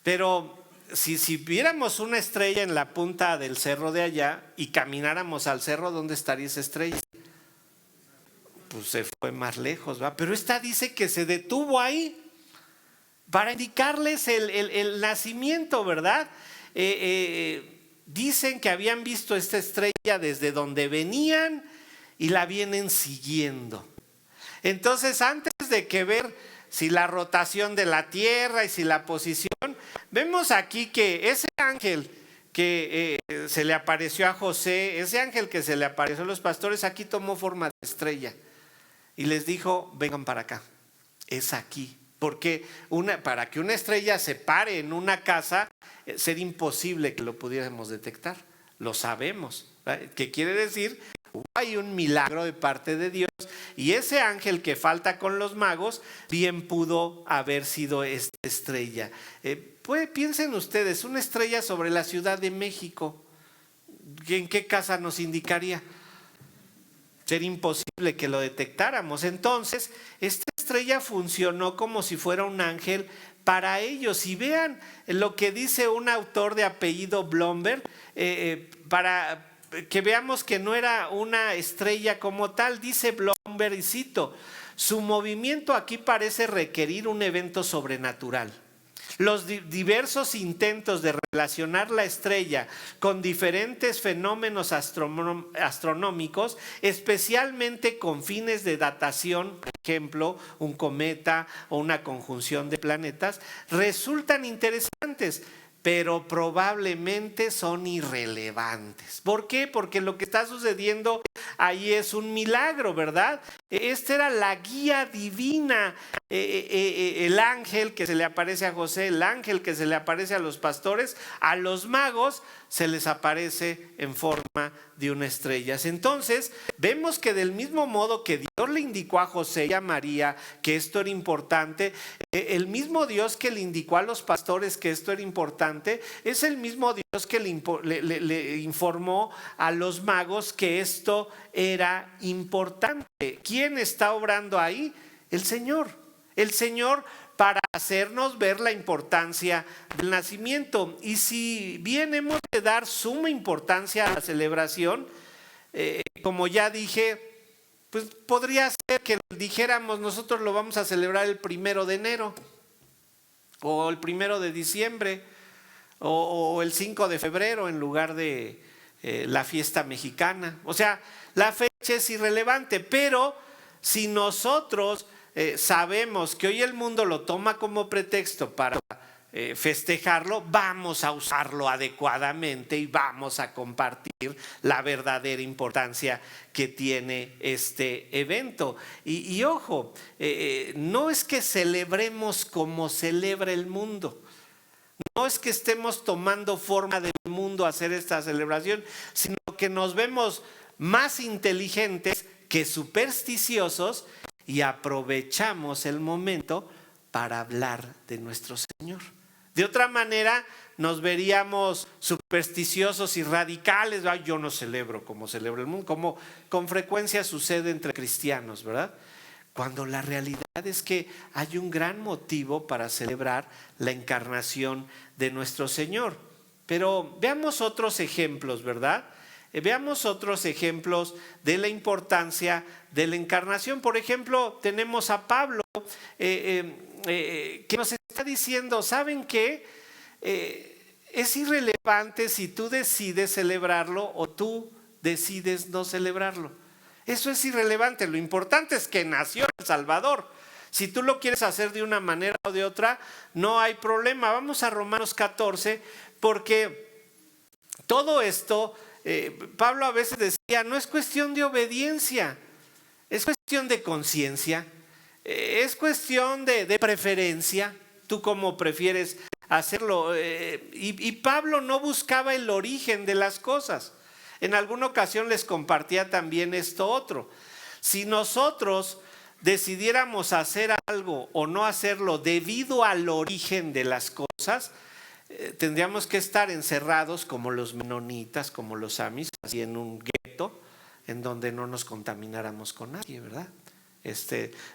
pero si viéramos una estrella en la punta del cerro de allá y camináramos al cerro, ¿dónde estaría esa estrella? Pues se fue más lejos, ¿va? Pero esta dice que se detuvo ahí para indicarles el nacimiento, ¿verdad? Dicen que habían visto esta estrella desde donde venían y la vienen siguiendo. Entonces, antes de que ver si la rotación de la tierra y si la posición, vemos aquí que ese ángel que se le apareció a José, ese ángel que se le apareció a los pastores, aquí tomó forma de estrella y les dijo, vengan para acá, es aquí. Porque para que una estrella se pare en una casa, sería imposible que lo pudiéramos detectar. Lo sabemos, ¿verdad? ¿Qué quiere decir? Hay un milagro de parte de Dios y ese ángel que falta con los magos bien pudo haber sido esta estrella. Piensen ustedes, una estrella sobre la Ciudad de México, ¿en qué casa nos indicaría? Sería imposible que lo detectáramos. Entonces, esta estrella funcionó como si fuera un ángel para ellos. Y vean lo que dice un autor de apellido Blomberg, para que veamos que no era una estrella como tal. Dice Blomberg, y cito, su movimiento aquí parece requerir un evento sobrenatural. Los diversos intentos de relacionar la estrella con diferentes fenómenos astronómicos, especialmente con fines de datación, por ejemplo, un cometa o una conjunción de planetas, resultan interesantes, pero probablemente son irrelevantes. ¿Por qué? Porque lo que está sucediendo ahí es un milagro, ¿verdad? Esta era la guía divina. El ángel que se le aparece a José, el ángel que se le aparece a los pastores, a los magos se les aparece en forma de una estrella. Entonces vemos que del mismo modo que Dios le indicó a José y a María que esto era importante, el mismo Dios que le indicó a los pastores que esto era importante, es el mismo Dios que le informó a los magos que esto era importante. ¿Quién está obrando ahí? El Señor. El Señor, para hacernos ver la importancia del nacimiento. Y si bien hemos de dar suma importancia a la celebración, como ya dije, pues podría ser que dijéramos nosotros lo vamos a celebrar el 1 de enero o el 1 de diciembre o el 5 de febrero en lugar de la fiesta mexicana. O sea, la fecha es irrelevante, pero si nosotros sabemos que hoy el mundo lo toma como pretexto para festejarlo, vamos a usarlo adecuadamente y vamos a compartir la verdadera importancia que tiene este evento. Y ojo, no es que celebremos como celebra el mundo. No es que estemos tomando forma del mundo a hacer esta celebración, sino que nos vemos más inteligentes que supersticiosos y aprovechamos el momento para hablar de nuestro Señor. De otra manera nos veríamos supersticiosos y radicales. Ay, yo no celebro como celebra el mundo, como con frecuencia sucede entre cristianos, ¿verdad? Cuando la realidad es que hay un gran motivo para celebrar la encarnación de nuestro Señor. Pero veamos otros ejemplos, ¿verdad? Veamos otros ejemplos de la importancia de la encarnación. Por ejemplo, tenemos a Pablo que nos está diciendo, ¿saben qué? Es irrelevante si tú decides celebrarlo o tú decides no celebrarlo. Eso es irrelevante. Lo importante es que nació el Salvador. Si tú lo quieres hacer de una manera o de otra, no hay problema. Vamos a Romanos 14, porque todo esto, Pablo a veces decía, no es cuestión de obediencia, es cuestión de conciencia, es cuestión de preferencia. Tú cómo prefieres hacerlo. Y Pablo no buscaba el origen de las cosas. En alguna ocasión les compartía también esto otro. Si nosotros decidiéramos hacer algo o no hacerlo debido al origen de las cosas, tendríamos que estar encerrados como los menonitas, como los amis, así en un gueto en donde no nos contamináramos con nadie, ¿verdad?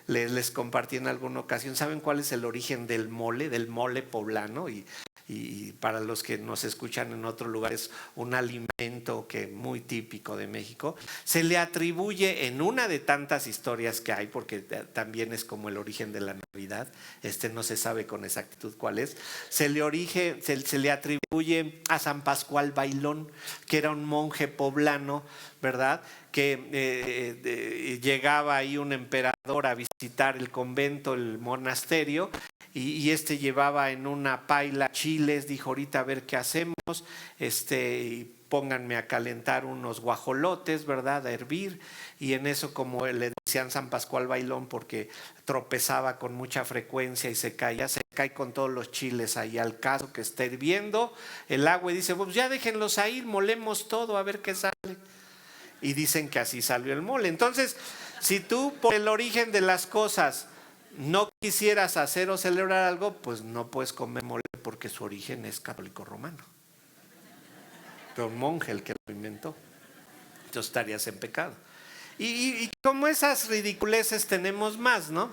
Les compartí en alguna ocasión, ¿saben cuál es el origen del mole poblano? Y para los que nos escuchan en otro lugar, es un alimento que muy típico de México. Se le atribuye en una de tantas historias que hay, porque también es como el origen de la Navidad, no se sabe con exactitud cuál es. Se le atribuye a San Pascual Bailón, que era un monje poblano, ¿verdad? Que llegaba ahí un emperador a visitar el convento, el monasterio, y llevaba en una paila chiles. Dijo, ahorita a ver qué hacemos, y pónganme a calentar unos guajolotes, ¿verdad? A hervir. Y en eso, como le decían San Pascual Bailón, porque tropezaba con mucha frecuencia y se cae con todos los chiles ahí al caso que está hirviendo el agua, y dice, pues ya déjenlos ahí, molemos todo a ver qué sale. Y dicen que así salió el mole. Entonces, si tú por el origen de las cosas no quisieras hacer o celebrar algo, pues no puedes comer mole porque su origen es católico romano. Pero un monje el que lo inventó. Entonces estarías en pecado. Y como esas ridiculeces tenemos más, ¿no?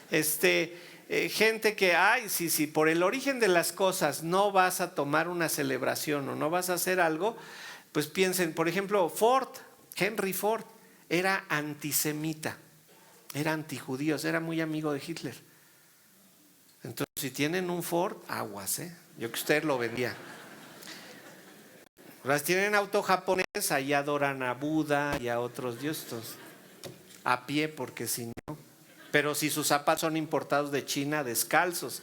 Gente que, si por el origen de las cosas no vas a tomar una celebración o no vas a hacer algo, pues piensen, por ejemplo, Henry Ford era antisemita, era antijudíos, era muy amigo de Hitler. Entonces, si tienen un Ford, aguas, yo que usted lo vendía. Si tienen auto japonés, ahí adoran a Buda y a otros dioses, a pie, porque si no. Pero si sus zapatos son importados de China, descalzos.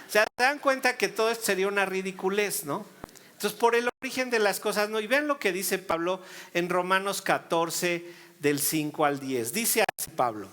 O sea, se dan cuenta que todo esto sería una ridiculez, ¿no? Entonces, por el origen de las cosas, no. Y vean lo que dice Pablo en Romanos 14, del 5 al 10. Dice así Pablo: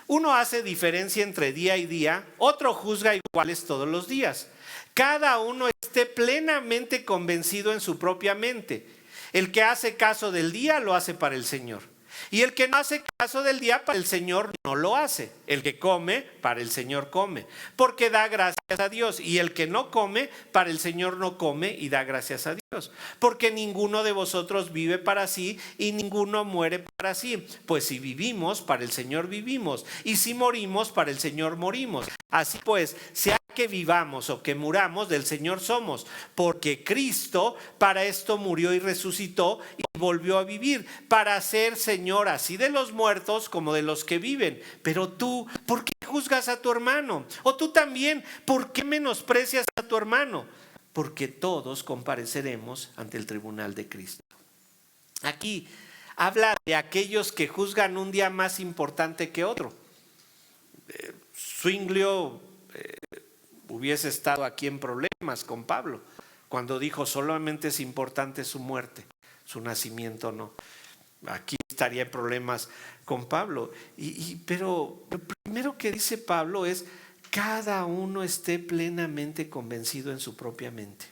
uno hace diferencia entre día y día, otro juzga iguales todos los días. Cada uno esté plenamente convencido en su propia mente. El que hace caso del día lo hace para el Señor. Y el que no hace caso del día, para el Señor no lo hace. El que come, para el Señor come, porque da gracias a Dios. Y el que no come, para el Señor no come y da gracias a Dios. Porque ninguno de vosotros vive para sí y ninguno muere para sí. Pues si vivimos, para el Señor vivimos. Y si morimos, para el Señor morimos. Así pues, sea que vivamos o que muramos, del Señor somos. Porque Cristo para esto murió y resucitó y volvió a vivir, para ser Señor así de los muertos como de los que viven. Pero tú, ¿por qué juzgas a tu hermano? O tú también, ¿por qué menosprecias a tu hermano? Porque todos compareceremos ante el tribunal de Cristo. Aquí habla de aquellos que juzgan un día más importante que otro. Zwinglio hubiese estado aquí en problemas con Pablo cuando dijo solamente es importante su muerte, su nacimiento no. Aquí estaría en problemas con Pablo. Pero lo primero que dice Pablo es: cada uno esté plenamente convencido en su propia mente.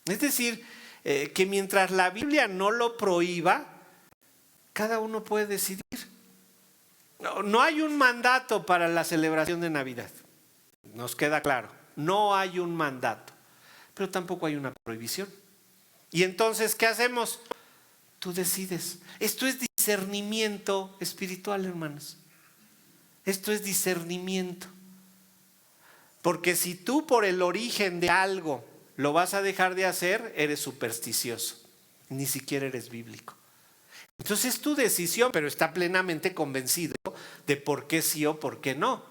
Es decir, que mientras la Biblia no lo prohíba, cada uno puede decidir. No hay un mandato para la celebración de Navidad, nos queda claro, no hay un mandato, pero tampoco hay una prohibición. Y entonces, ¿qué hacemos? Tú decides. Esto es discernimiento espiritual, hermanos. Esto es discernimiento. Porque si tú por el origen de algo lo vas a dejar de hacer, eres supersticioso. Ni siquiera eres bíblico. Entonces es tu decisión, pero está plenamente convencido de por qué sí o por qué no.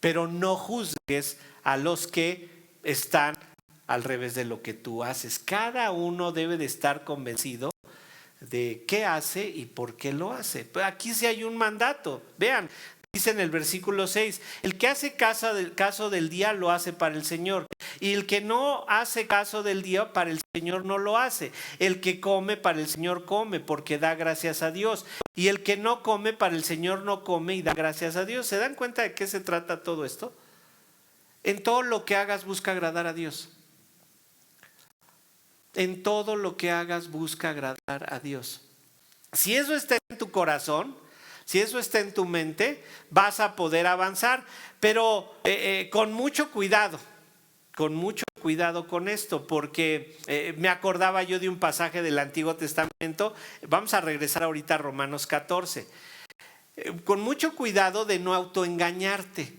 Pero no juzgues a los que están al revés de lo que tú haces. Cada uno debe de estar convencido de qué hace y por qué lo hace. Pero aquí sí hay un mandato. Vean, dice en el versículo 6, el que hace caso del día lo hace para el Señor. Y el que no hace caso del día para el Señor no lo hace. El que come para el Señor come porque da gracias a Dios. Y el que no come para el Señor no come y da gracias a Dios. ¿Se dan cuenta de qué se trata todo esto? En todo lo que hagas busca agradar a Dios. En todo lo que hagas busca agradar a Dios. Si eso está en tu corazón, si eso está en tu mente, vas a poder avanzar, pero con mucho cuidado con esto, porque me acordaba yo de un pasaje del Antiguo Testamento. Vamos a regresar ahorita a Romanos 14. Con mucho cuidado de no autoengañarte,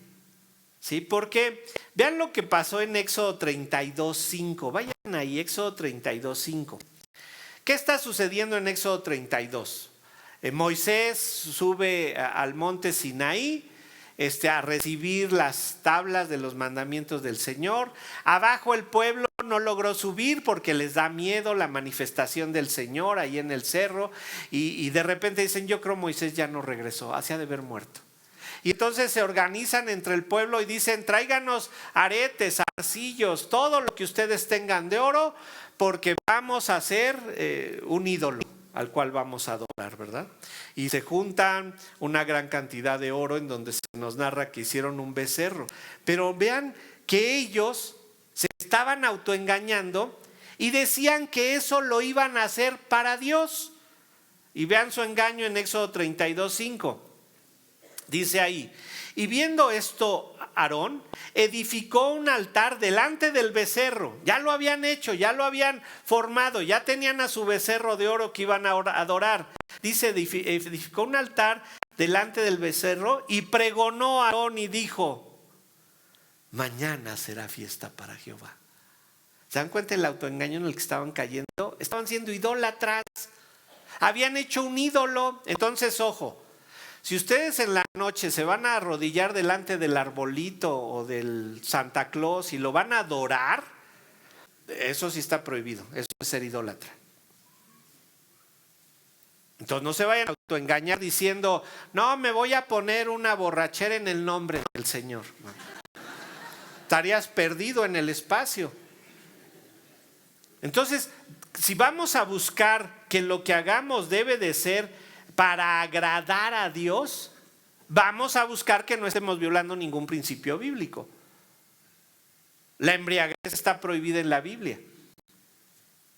¿sí? Porque vean lo que pasó en Éxodo 32:5. Vayan ahí, Éxodo 32:5. ¿Qué está sucediendo en Éxodo 32? Moisés sube al monte Sinaí a recibir las tablas de los mandamientos del Señor. Abajo el pueblo no logró subir porque les da miedo la manifestación del Señor ahí en el cerro. Y de repente dicen, yo creo Moisés ya no regresó, hacía de haber muerto. Y entonces se organizan entre el pueblo y dicen, tráiganos aretes, arcillos, todo lo que ustedes tengan de oro, porque vamos a hacer un ídolo al cual vamos a adorar, ¿verdad? Y se juntan una gran cantidad de oro en donde se nos narra que hicieron un becerro. Pero vean que ellos se estaban autoengañando y decían que eso lo iban a hacer para Dios. Y vean su engaño en Éxodo 32:5. Dice ahí, y viendo esto Aarón edificó un altar delante del becerro. Ya lo habían hecho, ya lo habían formado, ya tenían a su becerro de oro que iban a adorar. Dice, edificó un altar delante del becerro y pregonó a Aarón y dijo, mañana será fiesta para Jehová. ¿Se dan cuenta del autoengaño en el que estaban cayendo? Estaban siendo idólatras, habían hecho un ídolo. Entonces, ojo, si ustedes en la noche se van a arrodillar delante del arbolito o del Santa Claus y lo van a adorar, eso sí está prohibido, eso es ser idólatra. Entonces no se vayan a autoengañar diciendo, no, me voy a poner una borrachera en el nombre del Señor. No. Estarías perdido en el espacio. Entonces, si vamos a buscar que lo que hagamos debe de ser para agradar a Dios, vamos a buscar que no estemos violando ningún principio bíblico. La embriaguez está prohibida en la Biblia.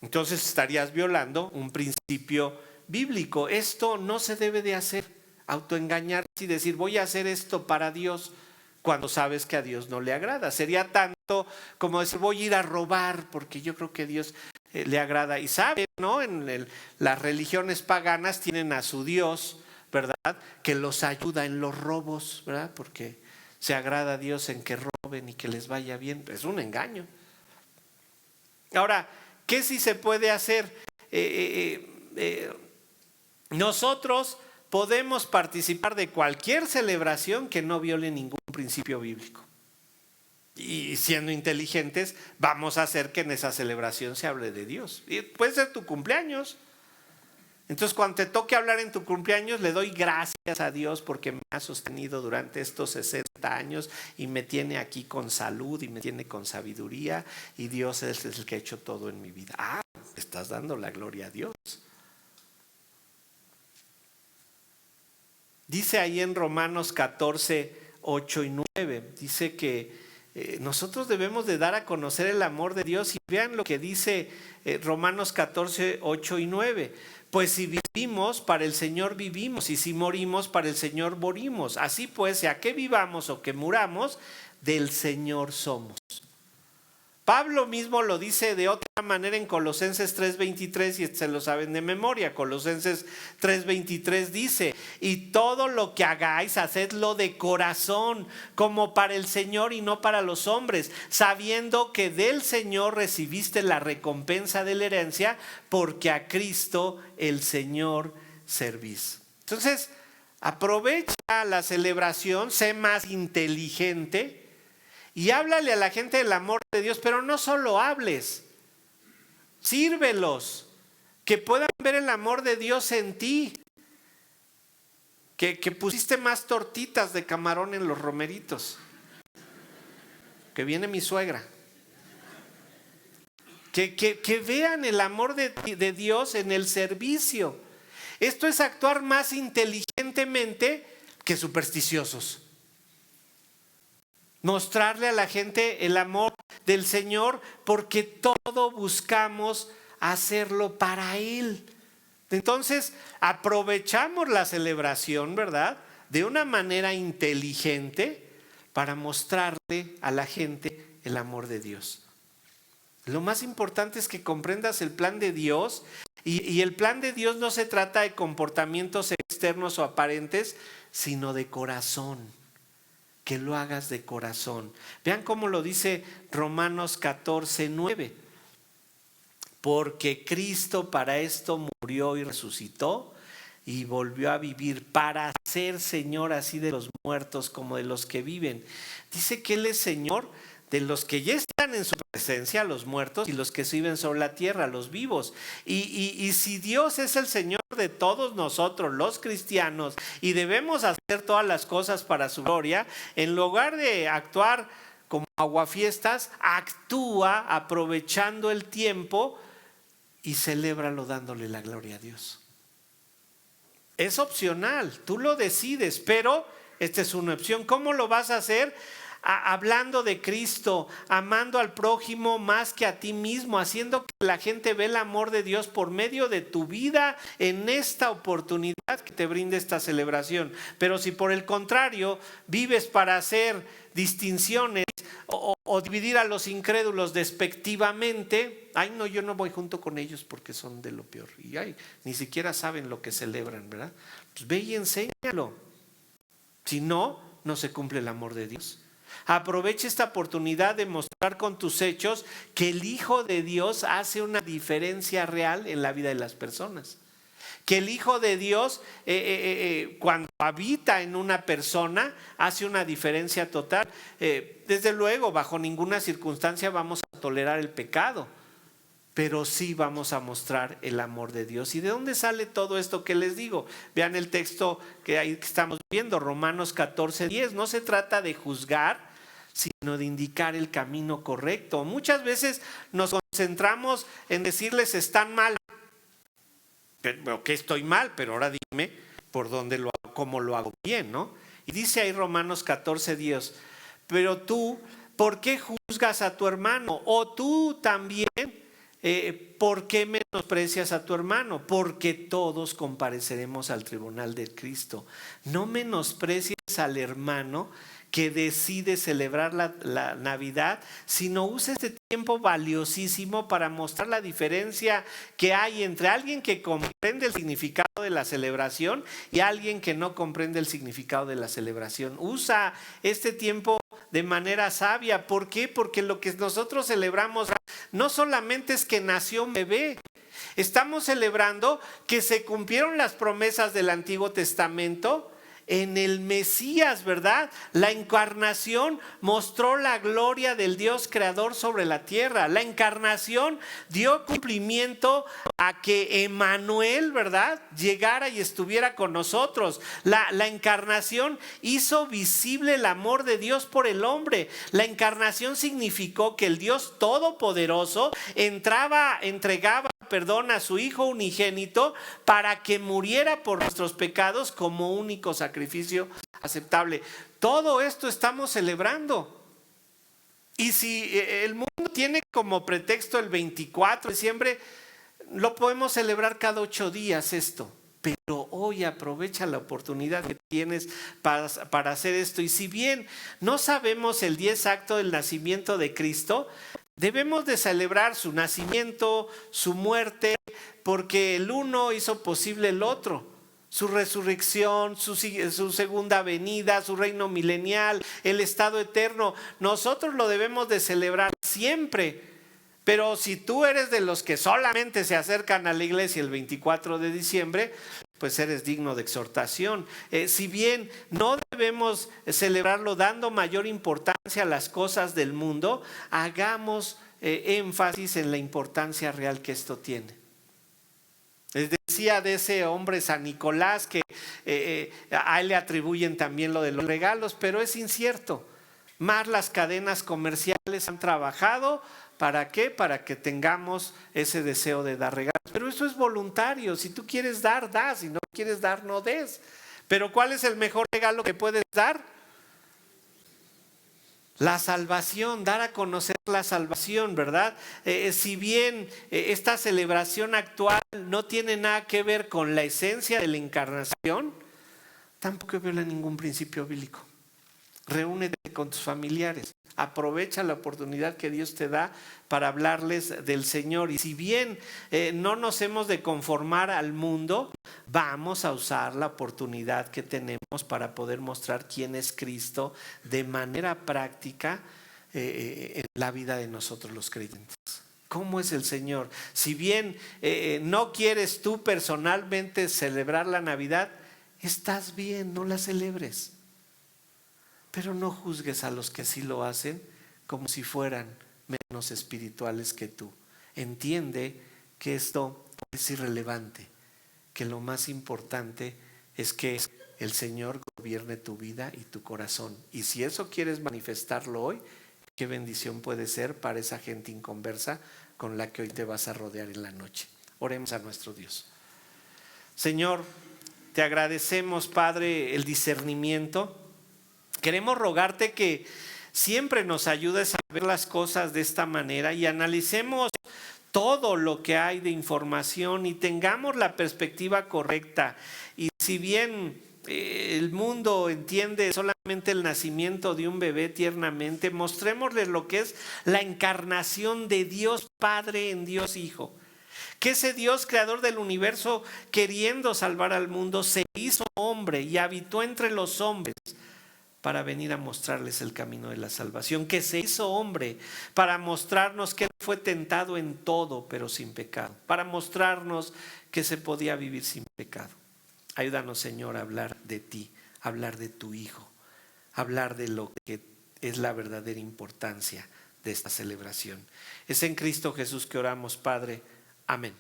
Entonces estarías violando un principio bíblico. Esto no se debe de hacer, autoengañarse y decir voy a hacer esto para Dios cuando sabes que a Dios no le agrada. Sería tanto como decir voy a ir a robar porque yo creo que Dios le agrada. Y saben, ¿no? Las religiones paganas tienen a su Dios, ¿verdad? Que los ayuda en los robos, ¿verdad? Porque se agrada a Dios en que roben y que les vaya bien. Es un engaño. Ahora, ¿qué sí se puede hacer? Nosotros podemos participar de cualquier celebración que no viole ningún principio bíblico. Y siendo inteligentes, vamos a hacer que en esa celebración se hable de Dios. Y puede ser tu cumpleaños. Entonces, cuando te toque hablar en tu cumpleaños, le doy gracias a Dios porque me ha sostenido durante estos 60 años y me tiene aquí con salud y me tiene con sabiduría. Y Dios es el que ha hecho todo en mi vida. Ah, estás dando la gloria a Dios. Dice ahí en Romanos 14, 8 y 9, dice que nosotros debemos de dar a conocer el amor de Dios. Y vean lo que dice Romanos 14, 8 y 9. Pues si vivimos, para el Señor vivimos, y si morimos, para el Señor morimos. Así pues, sea que vivamos o que muramos, del Señor somos. Pablo mismo lo dice de otra manera en Colosenses 3:23, y se lo saben de memoria. Colosenses 3:23 dice: y todo lo que hagáis, hacedlo de corazón, como para el Señor y no para los hombres, sabiendo que del Señor recibiste la recompensa de la herencia, porque a Cristo el Señor servís. Entonces, aprovecha la celebración, sé más inteligente y háblale a la gente del amor de Dios, pero no solo hables, sírvelos, que puedan ver el amor de Dios en ti, que pusiste más tortitas de camarón en los romeritos, que viene mi suegra, que vean el amor de Dios en el servicio. Esto es actuar más inteligentemente que supersticiosos. Mostrarle a la gente el amor del Señor, porque todo buscamos hacerlo para Él. Entonces, aprovechamos la celebración, ¿verdad?, de una manera inteligente para mostrarle a la gente el amor de Dios. Lo más importante es que comprendas el plan de Dios, y el plan de Dios no se trata de comportamientos externos o aparentes, sino de corazón. Que lo hagas de corazón. Vean cómo lo dice Romanos 14, 9. Porque Cristo para esto murió y resucitó y volvió a vivir, para ser Señor así de los muertos como de los que viven. Dice que Él es Señor de los que ya están en su presencia, los muertos, y los que viven sobre la tierra, los vivos. Y si Dios es el Señor de todos nosotros, los cristianos, y debemos hacer todas las cosas para su gloria, en lugar de actuar como aguafiestas, actúa aprovechando el tiempo y celébralo dándole la gloria a Dios. Es opcional, tú lo decides, pero esta es una opción. ¿Cómo lo vas a hacer? Hablando de Cristo, amando al prójimo más que a ti mismo, haciendo que la gente vea el amor de Dios por medio de tu vida en esta oportunidad que te brinda esta celebración. Pero si por el contrario vives para hacer distinciones o dividir a los incrédulos despectivamente, ay no, yo no voy junto con ellos porque son de lo peor, y ay, ni siquiera saben lo que celebran, ¿verdad? Pues ve y enséñalo. Si no, no se cumple el amor de Dios. Aprovecha esta oportunidad de mostrar con tus hechos que el Hijo de Dios hace una diferencia real en la vida de las personas. Que el Hijo de Dios, cuando habita en una persona, hace una diferencia total. Desde luego, bajo ninguna circunstancia vamos a tolerar el pecado, pero sí vamos a mostrar el amor de Dios. ¿Y de dónde sale todo esto que les digo? Vean el texto que ahí estamos viendo, Romanos 14, 10. No se trata de juzgar, sino de indicar el camino correcto. Muchas veces nos concentramos en decirles están mal. Pero que estoy mal, pero ahora dime por dónde lo hago, cómo lo hago bien, ¿no? Y dice ahí Romanos 14, 10. Pero tú, ¿por qué juzgas a tu hermano? O tú también, ¿por qué menosprecias a tu hermano? Porque todos compareceremos al tribunal de Cristo. No menosprecies al hermano que decide celebrar la Navidad, sino usa este tiempo valiosísimo para mostrar la diferencia que hay entre alguien que comprende el significado de la celebración y alguien que no comprende el significado de la celebración. Usa este tiempo de manera sabia. ¿Por qué? Porque lo que nosotros celebramos no solamente es que nació un bebé, estamos celebrando que se cumplieron las promesas del Antiguo Testamento en el Mesías, ¿verdad? La encarnación mostró la gloria del Dios creador sobre la tierra. La encarnación dio cumplimiento a que Emmanuel, ¿verdad?, llegara y estuviera con nosotros. La encarnación hizo visible el amor de Dios por el hombre. La encarnación significó que el Dios Todopoderoso entregaba perdón a su Hijo unigénito para que muriera por nuestros pecados como único sacrificio aceptable. Todo esto estamos celebrando. Y si el mundo tiene como pretexto el 24 de diciembre, lo podemos celebrar cada 8 días esto. Pero hoy aprovecha la oportunidad que tienes para hacer esto. Y si bien no sabemos el día exacto del nacimiento de Cristo, debemos de celebrar su nacimiento, su muerte, porque el uno hizo posible el otro. Su resurrección, su segunda venida, su reino milenial, el estado eterno. Nosotros lo debemos de celebrar siempre. Pero si tú eres de los que solamente se acercan a la iglesia el 24 de diciembre, pues eres digno de exhortación. Si bien no debemos celebrarlo dando mayor importancia a las cosas del mundo, hagamos énfasis en la importancia real que esto tiene. Les decía de ese hombre San Nicolás que a él le atribuyen también lo de los regalos, pero es incierto. Más las cadenas comerciales han trabajado. ¿Para qué? Para que tengamos ese deseo de dar regalos. Pero eso es voluntario. Si tú quieres dar, das. Si no quieres dar, no des. Pero ¿cuál es el mejor regalo que puedes dar? La salvación, dar a conocer la salvación, ¿verdad? Si bien esta celebración actual no tiene nada que ver con la esencia de la encarnación, tampoco viola ningún principio bíblico. Reúnete con tus familiares, aprovecha la oportunidad que Dios te da para hablarles del Señor. Y si bien no nos hemos de conformar al mundo, vamos a usar la oportunidad que tenemos para poder mostrar quién es Cristo de manera práctica en la vida de nosotros los creyentes. ¿Cómo es el Señor? Si bien no quieres tú personalmente celebrar la Navidad, estás bien, no la celebres. Pero no juzgues a los que sí lo hacen como si fueran menos espirituales que tú. Entiende que esto es irrelevante, que lo más importante es que el Señor gobierne tu vida y tu corazón. Y si eso quieres manifestarlo hoy, qué bendición puede ser para esa gente inconversa con la que hoy te vas a rodear en la noche. Oremos a nuestro Dios. Señor, te agradecemos, Padre, el discernimiento. Queremos rogarte que siempre nos ayudes a ver las cosas de esta manera y analicemos todo lo que hay de información y tengamos la perspectiva correcta. Y si bien el mundo entiende solamente el nacimiento de un bebé tiernamente, mostrémosle lo que es la encarnación de Dios Padre en Dios Hijo. Que ese Dios creador del universo, queriendo salvar al mundo, se hizo hombre y habitó entre los hombres para venir a mostrarles el camino de la salvación, que se hizo hombre para mostrarnos que Él fue tentado en todo, pero sin pecado, para mostrarnos que se podía vivir sin pecado. Ayúdanos, Señor, a hablar de ti, a hablar de tu Hijo, a hablar de lo que es la verdadera importancia de esta celebración. Es en Cristo Jesús que oramos, Padre. Amén.